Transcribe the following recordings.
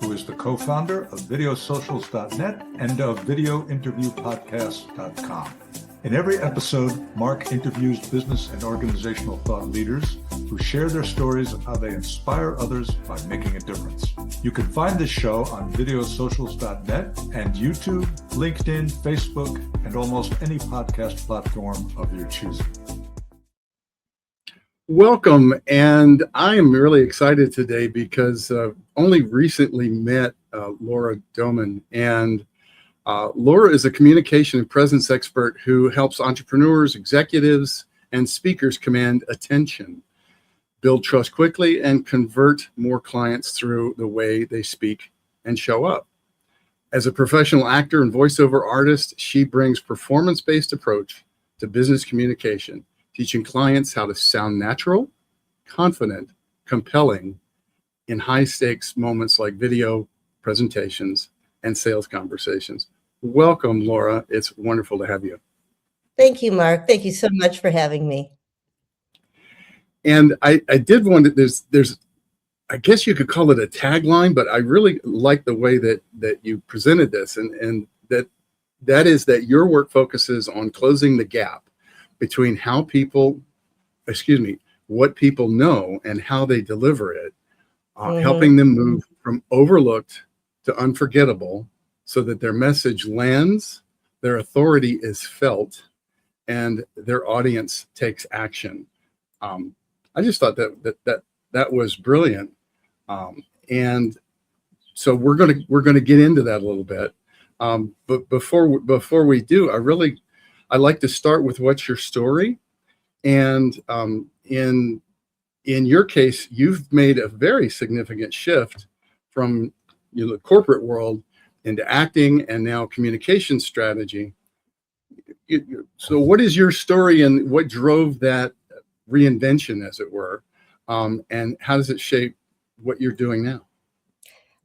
who is the co-founder of videosocials.net and of videointerviewpodcast.com. In every episode, Mark interviews business and organizational thought leaders who share their stories of how they inspire others by making a difference. You can find this show on videosocials.net and YouTube, LinkedIn, Facebook, and almost any podcast platform of your choosing. Welcome, and I am really excited today because only recently met Laura Doman, and Laura is a communication and presence expert who helps entrepreneurs, executives, and speakers command attention, build trust quickly, and convert more clients through the way they speak and show up. As a professional actor and voiceover artist, she brings performance-based approach to business communication, teaching clients how to sound natural, confident, compelling in high-stakes moments like video presentations and sales conversations. Welcome, Laura. It's wonderful to have you. Thank you, Mark. Thank you so much for having me. And I did want to, there's, I guess you could call it a tagline, but I really like the way that you presented this, and that is that your work focuses on closing the gap between what people know and how they deliver it, helping them move from overlooked to unforgettable so that their message lands, their authority is felt, and their audience takes action. I just thought that was brilliant. And so we're gonna get into that a little bit. But before we do, I like to start with what's your story, and in your case, you've made a very significant shift from the corporate world into acting and now communication strategy. So, what is your story, and what drove that reinvention, as it were, and how does it shape what you're doing now?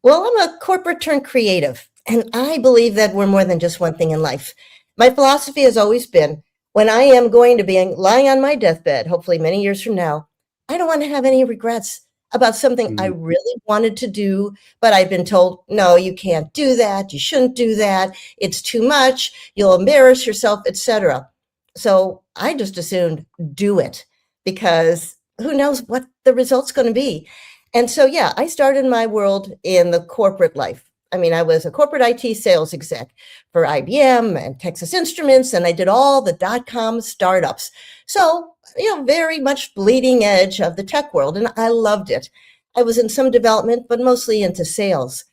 Well, I'm a corporate turned creative, and I believe that we're more than just one thing in life. My philosophy has always been, when I am going to be lying on my deathbed, hopefully many years from now, I don't want to have any regrets about something I really wanted to do, but I've been told, no, you can't do that. You shouldn't do that. It's too much. You'll embarrass yourself, etc. So I just assumed do it, because who knows what the result's going to be. And so, yeah, I started my world in the corporate life. I mean, I was a corporate IT sales exec for IBM and Texas Instruments, and I did all the .com startups. So, very much bleeding edge of the tech world, and I loved it. I was in some development, but mostly into sales.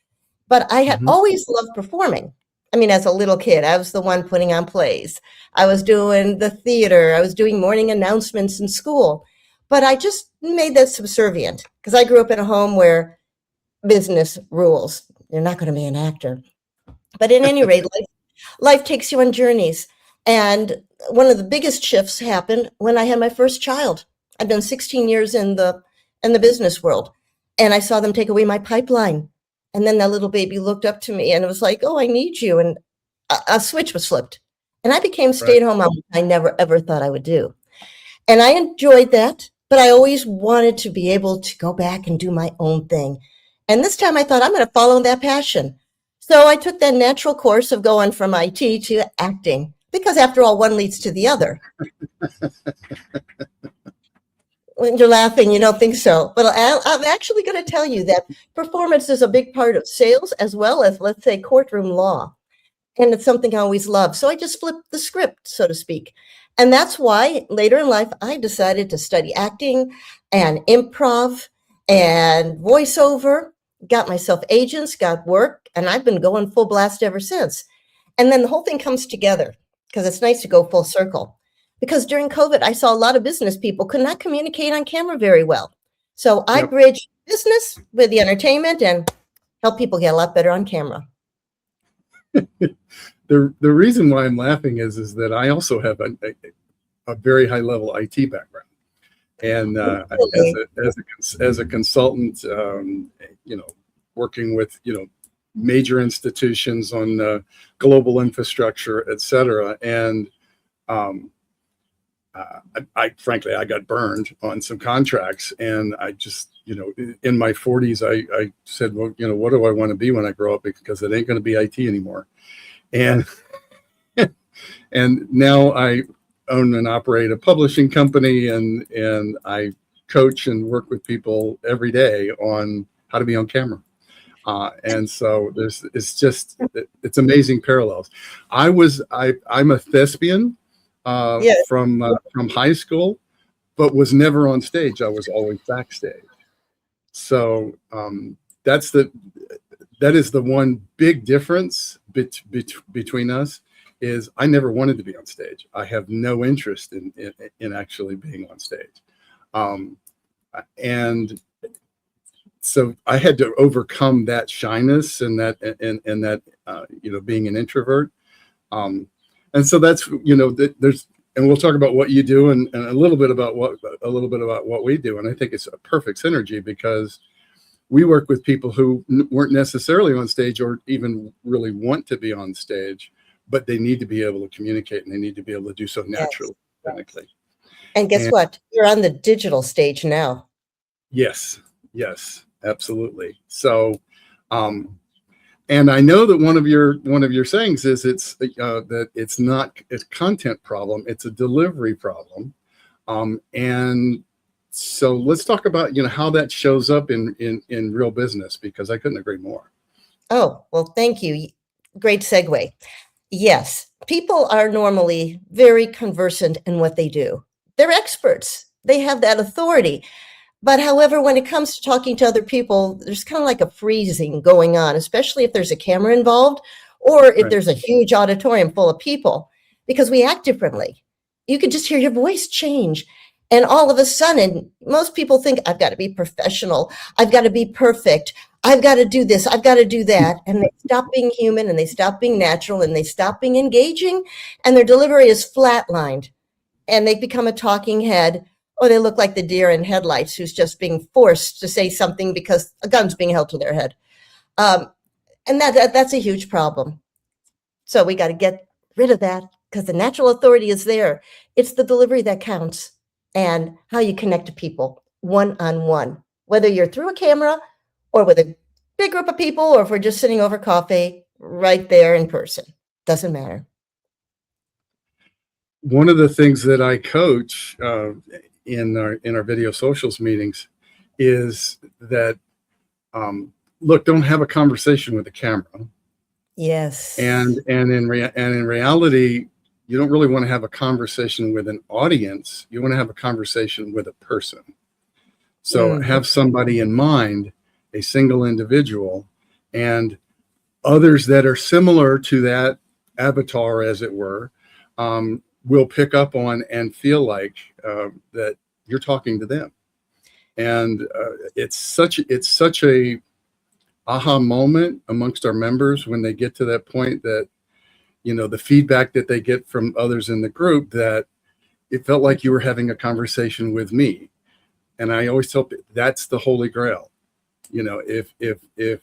But I had always loved performing. I mean, as a little kid, I was the one putting on plays. I was doing the theater. I was doing morning announcements in school. But I just made that subservient, because I grew up in a home where business rules. You're not going to be an actor. But at any rate, life takes you on journeys. And one of the biggest shifts happened when I had my first child. I've been 16 years in the business world, and I saw them take away my pipeline. And then that little baby looked up to me, and it was like, oh, I need you. And a switch was flipped. And I became stay-at-home mom, which I never, ever thought I would do. And I enjoyed that, but I always wanted to be able to go back and do my own thing. And this time I thought, I'm going to follow that passion. So I took that natural course of going from IT to acting, because after all, one leads to the other. When you're laughing, you don't think so. But I'm actually going to tell you that performance is a big part of sales, as well as, let's say, courtroom law. And it's something I always loved. So I just flipped the script, so to speak. And that's why later in life, I decided to study acting and improv and voiceover, got myself agents, got work, and I've been going full blast ever since. And then the whole thing comes together, because it's nice to go full circle. Because during COVID, I saw a lot of business people could not communicate on camera very well. So I bridge business with the entertainment and help people get a lot better on camera. The reason why I'm laughing is that I also have a very high level IT background, and as a consultant, working with major institutions on global infrastructure, et cetera, and I frankly got burned on some contracts, and I just in my 40s, I said, well, what do I want to be when I grow up? Because it ain't going to be IT anymore. And and now I own and operate a publishing company, and I coach and work with people every day on how to be on camera. And so it's amazing parallels. I'm a thespian from high school, but was never on stage. I was always backstage. So that is the one big difference between us. Is I never wanted to be on stage. I have no interest in actually being on stage. And so I had to overcome that shyness and that being an introvert. And so that's, there's, and we'll talk about what you do and a little bit about what we do. And I think it's a perfect synergy because we work with people who weren't necessarily on stage or even really want to be on stage, but they need to be able to communicate and they need to be able to do so naturally, technically. And guess what? You're on the digital stage now. Yes, absolutely. So, and I know that one of your sayings is that it's not a content problem, it's a delivery problem. And so let's talk about how that shows up in real business, because I couldn't agree more. Oh, well, thank you. Great segue. Yes, people are normally very conversant in what they do. They're experts. They have that authority. But however, when it comes to talking to other people, there's kind of like a freezing going on, especially if there's a camera involved or if there's a huge auditorium full of people, because we act differently. You could just hear your voice change. And all of a sudden, most people think, I've got to be professional. I've got to be perfect. I've got to do this. I've got to do that. And they stop being human and they stop being natural and they stop being engaging. And their delivery is flatlined and they become a talking head, or they look like the deer in headlights who's just being forced to say something because a gun's being held to their head. And that's a huge problem. So we got to get rid of that because the natural authority is there. It's the delivery that counts and how you connect to people one-on-one, whether you're through a camera or with a big group of people, or if we're just sitting over coffee right there in person. Doesn't matter. One of the things that I coach in our video socials meetings is that look, don't have a conversation with the camera. Yes. And in reality, you don't really want to have a conversation with an audience. You want to have a conversation with a person. So have somebody in mind, a single individual, and others that are similar to that avatar, as it were, will pick up on and feel like that you're talking to them. And it's such a aha moment amongst our members when they get to that point that, the feedback that they get from others in the group, that it felt like you were having a conversation with me. And I always tell people that's the holy grail. If the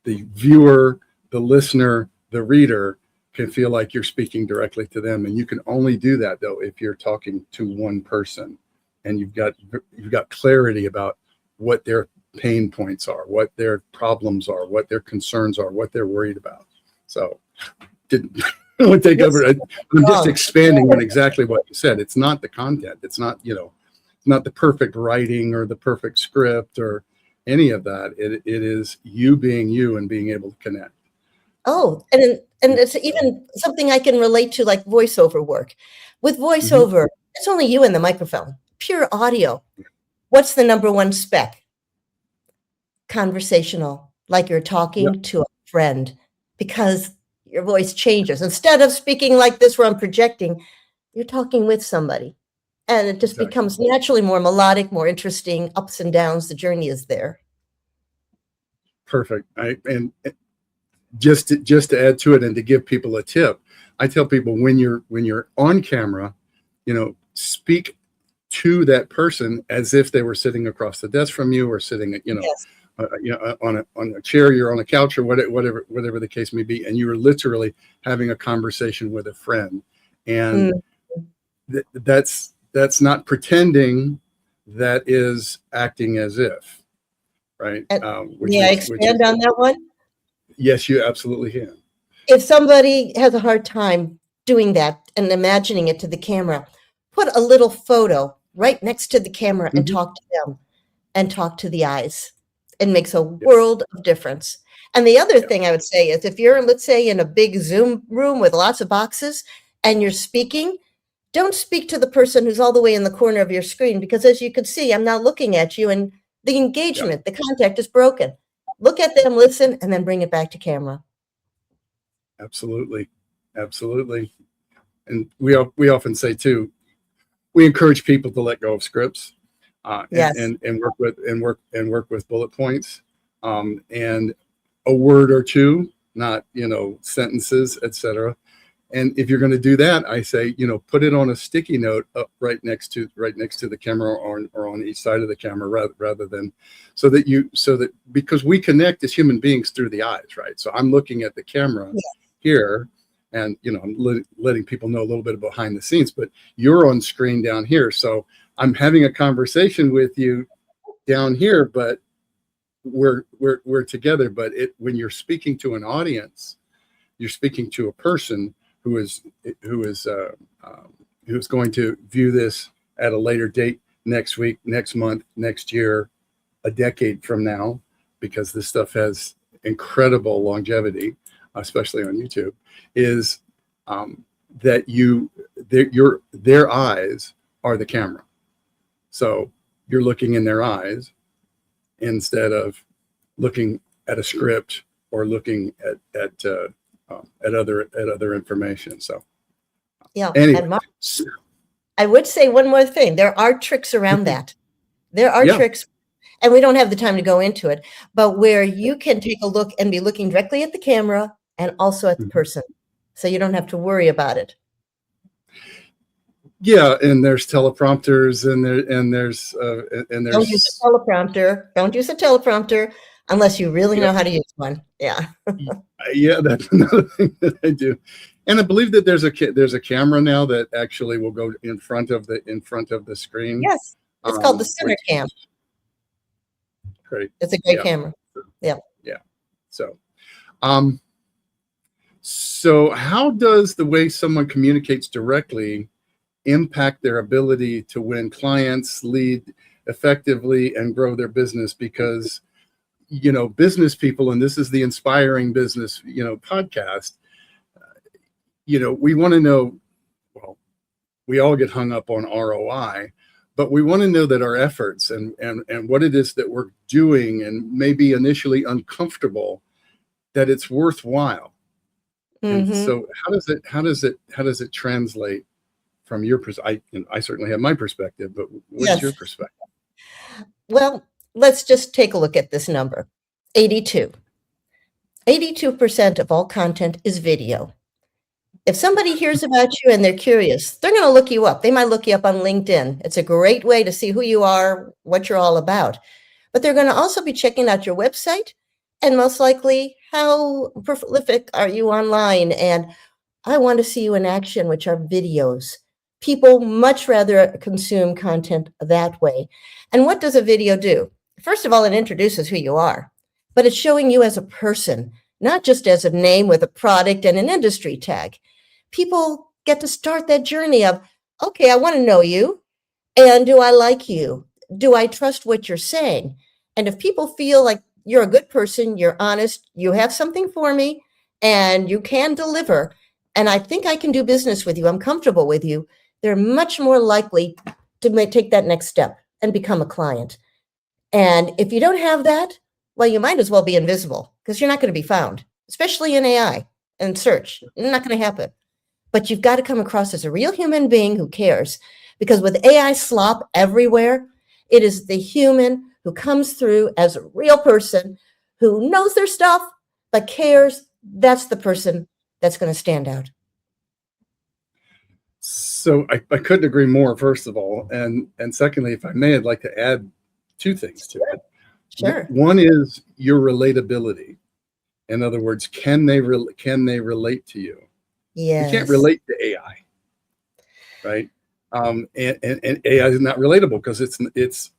viewer, the listener, the reader can feel like you're speaking directly to them. And you can only do that though if you're talking to one person and you've got clarity about what their pain points are, what their problems are, what their concerns are, what they're worried about. So I want to take over. I'm just expanding on exactly what you said. It's not the content. It's not, not the perfect writing or the perfect script or any of that. It is you being you and being able to connect. Oh, and it's even something I can relate to, like voiceover work. With voiceover, it's only you and the microphone, pure audio. What's the number one spec? Conversational, like you're talking to a friend, because your voice changes. Instead of speaking like this where I'm projecting, you're talking with somebody. And it just becomes naturally more melodic, more interesting, ups and downs. The journey is there. Perfect. And just to add to it and to give people a tip, I tell people when you're on camera, speak to that person as if they were sitting across the desk from you or sitting, on a chair, you're on a couch or whatever the case may be, and you are literally having a conversation with a friend. And that's not pretending, that is acting as if. right? And Which may I which is expand on that one? yes, you absolutely can. If somebody has a hard time doing that and imagining it to the camera, put a little photo right next to the camera and Mhm. talk to them and talk to the eyes. It makes a Yeah, world of difference. And the other yeah, thing I would say is if you're, let's say, in a big Zoom room with lots of boxes and you're speaking, don't speak to the person who's all the way in the corner of your screen because as you can see, I'm not looking at you and the yeah, engagement, the contact is broken. Look at them, listen, and then bring it back to camera. absolutely, absolutely. And we often say too, we encourage people to let go of scripts, Yes. and work with bullet points, and a word or two, not sentences, etc. And if you're going to do that, I say put it on a sticky note up right next to the camera or on each side of the camera rather than so that because we connect as human beings through the eyes, right? So I'm looking at the camera here. And I'm letting people know a little bit behind the scenes, but you're on screen down here. So I'm having a conversation with you down here, but we're together. But when you're speaking to an audience, you're speaking to a person who is who's going to view this at a later date, next week, next month, next year, a decade from now, because this stuff has incredible longevity, especially on YouTube, is that their eyes are the camera. So you're looking in their eyes instead of looking at a script or looking at other information. So Yeah. anyway, And Mark, I would say one more thing. There are tricks around that. There are yeah, tricks, and we don't have the time to go into it, but where you can take a look and be looking directly at the camera and also at the person. So you don't have to worry about it. yeah, and there's teleprompters and Don't use there's a teleprompter. Don't use a teleprompter unless you really know how to use one. Yeah. yeah, that's another thing that I do. And I believe that there's a camera now that actually will go in front of the screen. Yes. It's called the center which cam. is great. It's a great Yeah. camera. Yeah. Yeah. So how does the way someone communicates directly impact their ability to win clients, lead effectively, and grow their business? Because business people, and this is the Inspiring Business podcast, we want to know, well, we all get hung up on ROI, but we want to know that our efforts and what it is that we're doing, and maybe initially uncomfortable, that it's worthwhile. And so how does it translate from your perspective? I certainly have my perspective, but what's your perspective? Well, let's just take a look at this number. 82. 82% of all content is video. If somebody hears about you and they're curious, they're going to look you up. They might look you up on LinkedIn. It's a great way to see who you are, what you're all about. But they're going to also be checking out your website and most likely how prolific are you online. And I want to see you in action, which are videos. People much rather consume content that way. And what does a video do? First of all, it introduces who you are, but it's showing you as a person, not just as a name with a product and an industry tag. People get to start that journey of, okay, I want to know you. And do I like you? Do I trust what you're saying? And if people feel like you're a good person, you're honest, you have something for me, and you can deliver, and I think I can do business with you, I'm comfortable with you, they're much more likely to take that next step and become a client. And if you don't have that, well, you might as well be invisible because you're not going to be found, especially in AI and search. It's not going to happen. But you've got to come across as a real human being who cares, because with AI slop everywhere, it is the human who comes through as a real person who knows their stuff but cares. That's the person that's going to stand out. So I couldn't agree more, first of all, and secondly, if I may, I'd like to add two things to it. Sure. One is your relatability. In other words, can they relate to you? Yes. You can't relate to AI, right? And AI is not relatable because it's.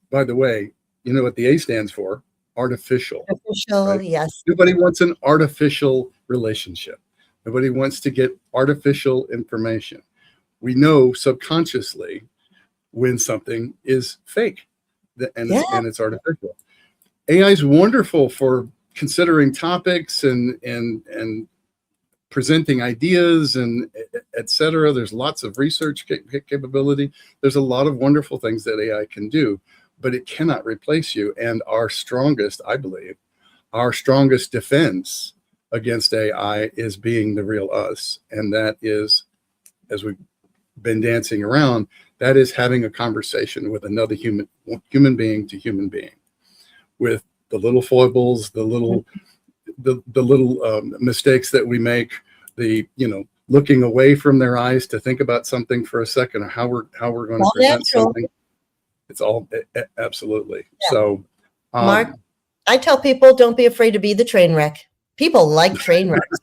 By the way, you know what the A stands for? Artificial. Official, Right? yes. Nobody wants an artificial relationship. Nobody wants to get artificial information. We know subconsciously when something is fake and Yeah. it's artificial. AI is wonderful for considering topics and presenting ideas and et cetera. There's lots of research capability. There's a lot of wonderful things that AI can do, but it cannot replace you. And our strongest, I believe, our strongest defense against AI is being the real us. And that is, as we've been dancing around, that is having a conversation with another human being to human being, with the little foibles, the little mistakes that we make, looking away from their eyes to think about something for a second, or how we're going to present something. It's all absolutely. Yeah. So, Mark, I tell people, don't be afraid to be the train wreck. People like train wrecks.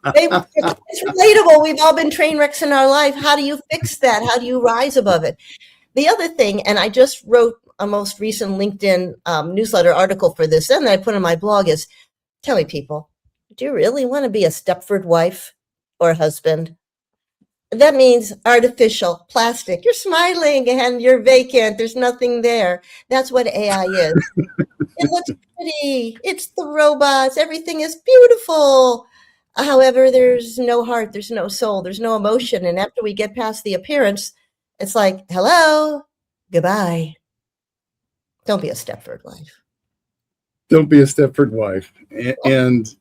It's relatable. We've all been train wrecks in our life. How do you fix that? How do you rise above it? The other thing, and I just wrote a most recent LinkedIn newsletter article for this, and I put on my blog, is tell me, people, do you really want to be a Stepford wife or husband? That means artificial, plastic. You're smiling and you're vacant. There's nothing there. That's what AI is. It looks pretty. It's the robots. Everything is beautiful. However, there's no heart. There's no soul. There's no emotion. And after we get past the appearance, it's like, hello, goodbye. Don't be a Stepford wife. Don't be a Stepford wife. And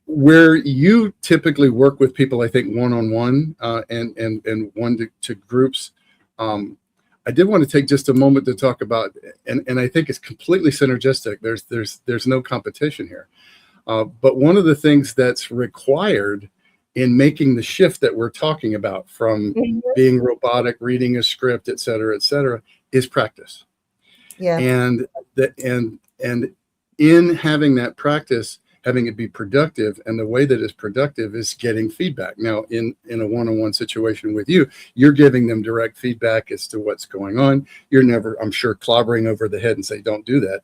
where you typically work with people, I think one-on-one and one to groups, I did want to take just a moment to talk about, and I think it's completely synergistic. There's no competition here. But one of the things that's required in making the shift that we're talking about from being robotic, reading a script, et cetera, is practice. Yeah. And in having that practice, having it be productive, and the way that it's productive is getting feedback. Now, in a one-on-one situation with you, you're giving them direct feedback as to what's going on. You're never, I'm sure, clobbering over the head and say, don't do that,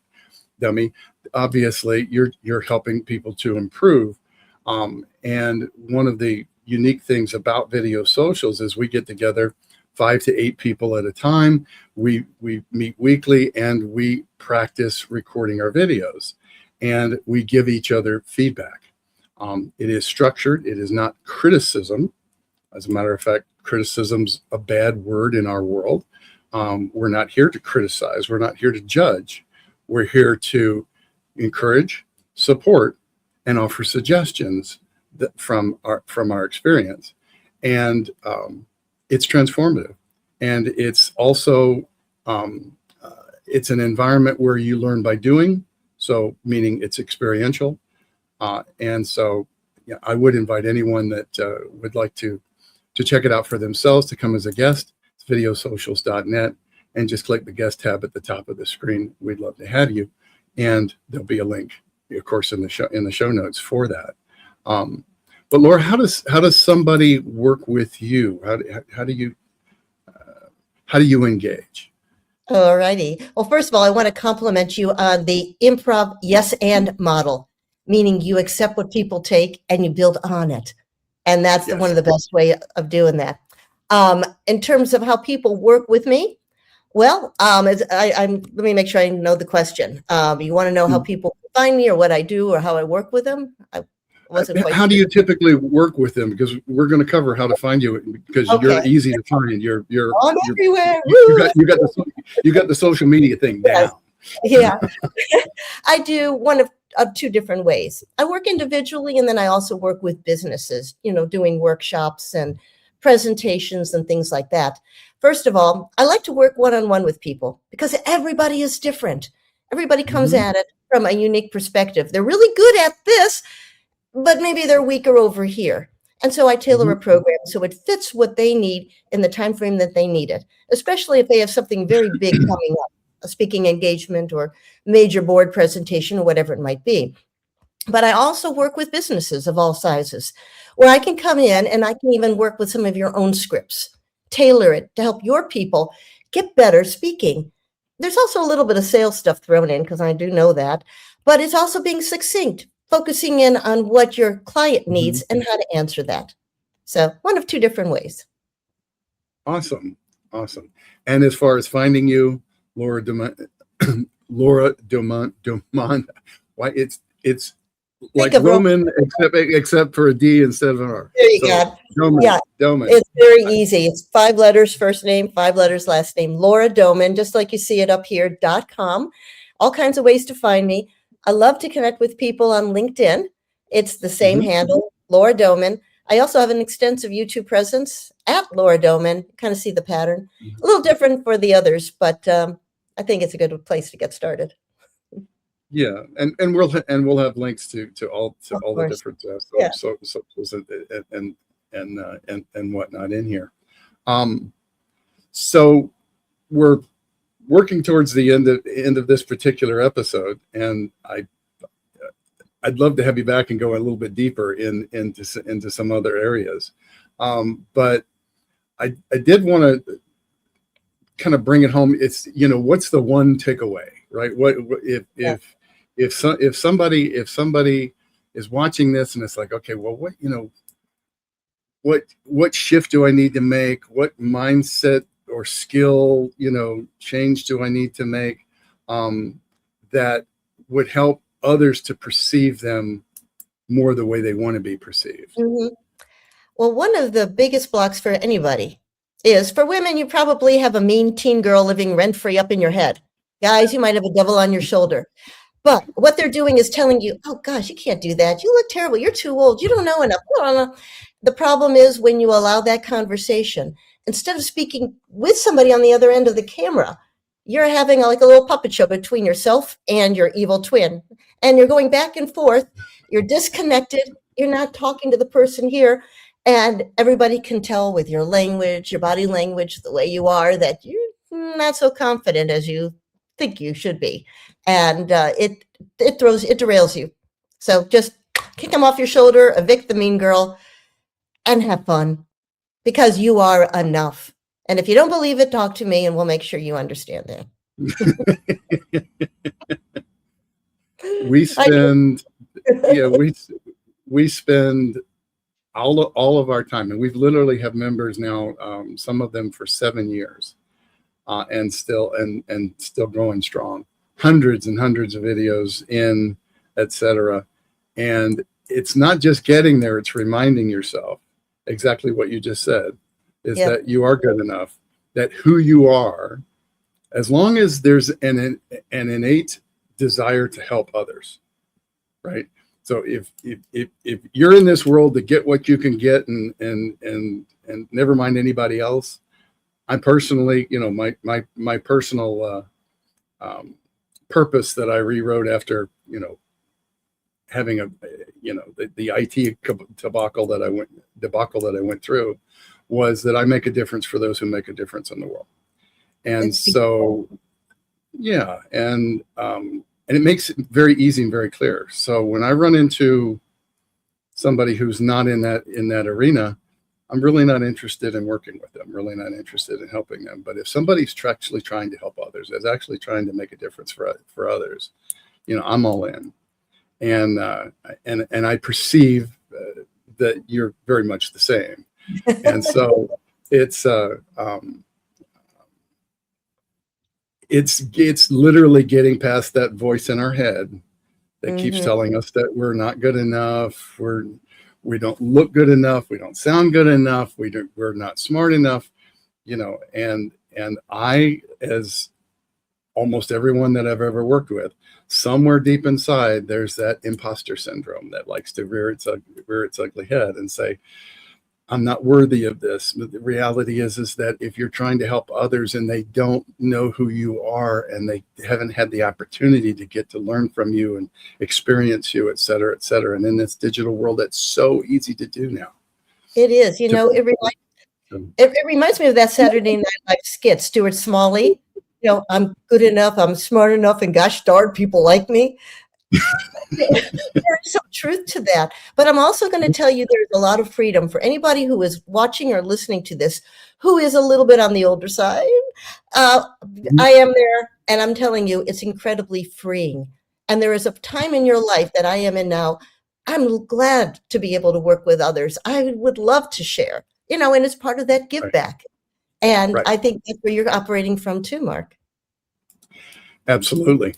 dummy. Obviously, you're helping people to improve. And one of the unique things about video socials is we get together 5 to 8 people at a time. We meet weekly and we practice recording our videos, and we give each other feedback. It is structured. It is not criticism. As a matter of fact, criticism's a bad word in our world. We're not here to criticize. We're not here to judge. We're here to encourage, support, and offer suggestions that from our experience. And it's transformative. And it's also, it's an environment where you learn by doing. So meaning it's experiential. And so yeah, I would invite anyone that would like to check it out for themselves to come as a guest. It's videosocials.net, and just click the guest tab at the top of the screen. We'd love to have you. And there'll be a link, of course, in the show notes for that. But Laura, how does somebody work with you? How do you engage? All righty. Well, first of all, I want to compliment you on the improv yes and model, meaning you accept what people take and you build on it. And that's one of the best way of doing that. In terms of how people work with me, well, let me make sure I know the question. You want to know how people find me or what I do or how I work with them? I wasn't quite How do you typically work with them? Because we're going to cover how to find you, because you're easy to find. You're everywhere. You got the social media thing down. Yeah. I do one of 2 different ways. I work individually, and then I also work with businesses, doing workshops and presentations and things like that. First of all, I like to work one-on-one with people because everybody is different. Everybody comes at it from a unique perspective. They're really good at this, but maybe they're weaker over here. And so I tailor a program so it fits what they need in the time frame that they need it, especially if they have something very big coming up, a speaking engagement or major board presentation or whatever it might be. But I also work with businesses of all sizes where I can come in and I can even work with some of your own scripts, tailor it to help your people get better speaking. there's also a little bit of sales stuff thrown in because I do know that, but it's also being succinct, focusing in on what your client needs and how to answer that. So one of two different ways. Awesome. And as far as finding you, Laura Doman, why it's like Roman, except for a D instead of an R. There you go. Doman. It's very easy. It's 5 letters, first name, 5 letters, last name. Laura Doman, just like you see it up here, .com. All kinds of ways to find me. I love to connect with people on LinkedIn. It's the same handle, Laura Doman. I also have an extensive YouTube presence at Laura Doman. Kind of see the pattern. A little different for the others, but I think it's a good place to get started. Yeah, and we'll have links to all the different socials and whatnot in here. So we're working towards the end of this particular episode, and I'd love to have you back and go a little bit deeper into some other areas. But I did want to kind of bring it home. It's, what's the one takeaway, right? What if somebody is watching this and it's like, okay, well, what shift do I need to make? What mindset or skill, change do I need to make that would help others to perceive them more the way they want to be perceived? Well, one of the biggest blocks for anybody is, for women, you probably have a mean teen girl living rent-free up in your head. Guys, you might have a devil on your shoulder. But what they're doing is telling you, oh gosh, you can't do that. You look terrible. You're too old. You don't know enough. The problem is when you allow that conversation, instead of speaking with somebody on the other end of the camera, you're having like a little puppet show between yourself and your evil twin. And you're going back and forth. You're disconnected. You're not talking to the person here. And everybody can tell with your language, your body language, the way you are, that you're not so confident as you think you should be. And it derails you. So just kick them off your shoulder, evict the mean girl, and have fun, because you are enough. And if you don't believe it, talk to me and we'll make sure you understand that. We spend all of our time, and we've literally have members now, some of them for 7 years, and still going strong, hundreds and hundreds of videos in, etc. And it's not just getting there, it's reminding yourself exactly what you just said, is that you are good enough, that who you are, as long as there's an innate desire to help others, right? So if you're in this world to get what you can get and never mind anybody else, I personally, my personal purpose that I rewrote after, having the IT debacle that I went through, was that I make a difference for those who make a difference in the world. And so, and it makes it very easy and very clear. So when I run into somebody who's not in that arena, I'm really not interested in working with them, really not interested in helping them. But if somebody's actually trying to help others, is actually trying to make a difference for others, I'm all in. And I perceive that you're very much the same. And so it's literally getting past that voice in our head that keeps telling us that we're not good enough, we don't look good enough, we don't sound good enough, we're not smart enough, and I, as almost everyone that I've ever worked with, somewhere deep inside, there's that imposter syndrome that likes to rear its ugly head and say, I'm not worthy of this. But the reality is that if you're trying to help others and they don't know who you are and they haven't had the opportunity to get to learn from you and experience you, et cetera, and in this digital world, that's so easy to do now. It is. It reminds me of that Saturday Night Live skit, Stuart Smalley. I'm good enough, I'm smart enough, and gosh darn, people like me. There's some truth to that. But I'm also going to tell you there's a lot of freedom for anybody who is watching or listening to this who is a little bit on the older side. I am there, And I'm telling you, it's incredibly freeing. And there is a time in your life that I am in now. I'm glad to be able to work with others. I would love to share, and it's part of that give back. And I think that's where you're operating from too, Mark. Absolutely.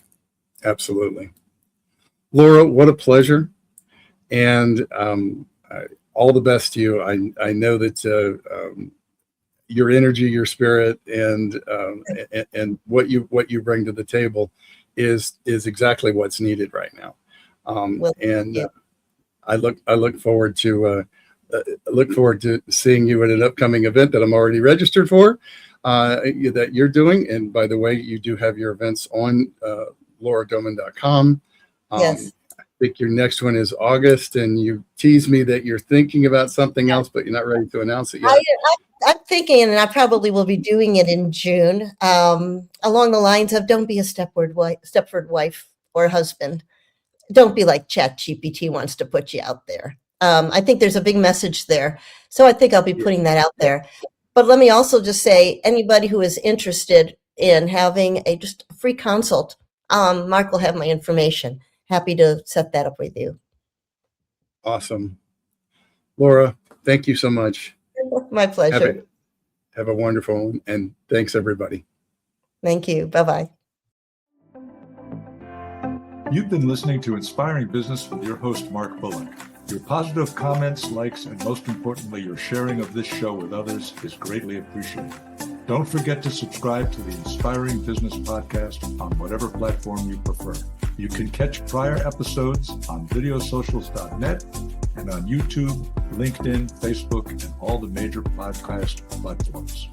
Absolutely. Laura, what a pleasure. And all the best to you. I know that your energy, your spirit, and what you bring to the table is exactly what's needed right now. I look forward to seeing you at an upcoming event that I'm already registered for, that you're doing. And by the way, you do have your events on lauradoman.com. Yes. I think your next one is August, and you tease me that you're thinking about something else, but you're not ready to announce it yet. I'm thinking, and I probably will be doing it in June, along the lines of don't be a Stepford wife or husband. Don't be like ChatGPT wants to put you out there. I think there's a big message there. So I think I'll be putting that out there. But let me also just say, anybody who is interested in having just a free consult, Mark will have my information. Happy to set that up with you. Awesome. Laura, thank you so much. My pleasure. Have a wonderful one, and thanks everybody. Thank you. Bye-bye. You've been listening to Inspiring Business with your host, Mark Bullock. Your positive comments, likes, and most importantly, your sharing of this show with others is greatly appreciated. Don't forget to subscribe to the Inspiring Business Podcast on whatever platform you prefer. You can catch prior episodes on videosocials.net and on YouTube, LinkedIn, Facebook, and all the major podcast platforms.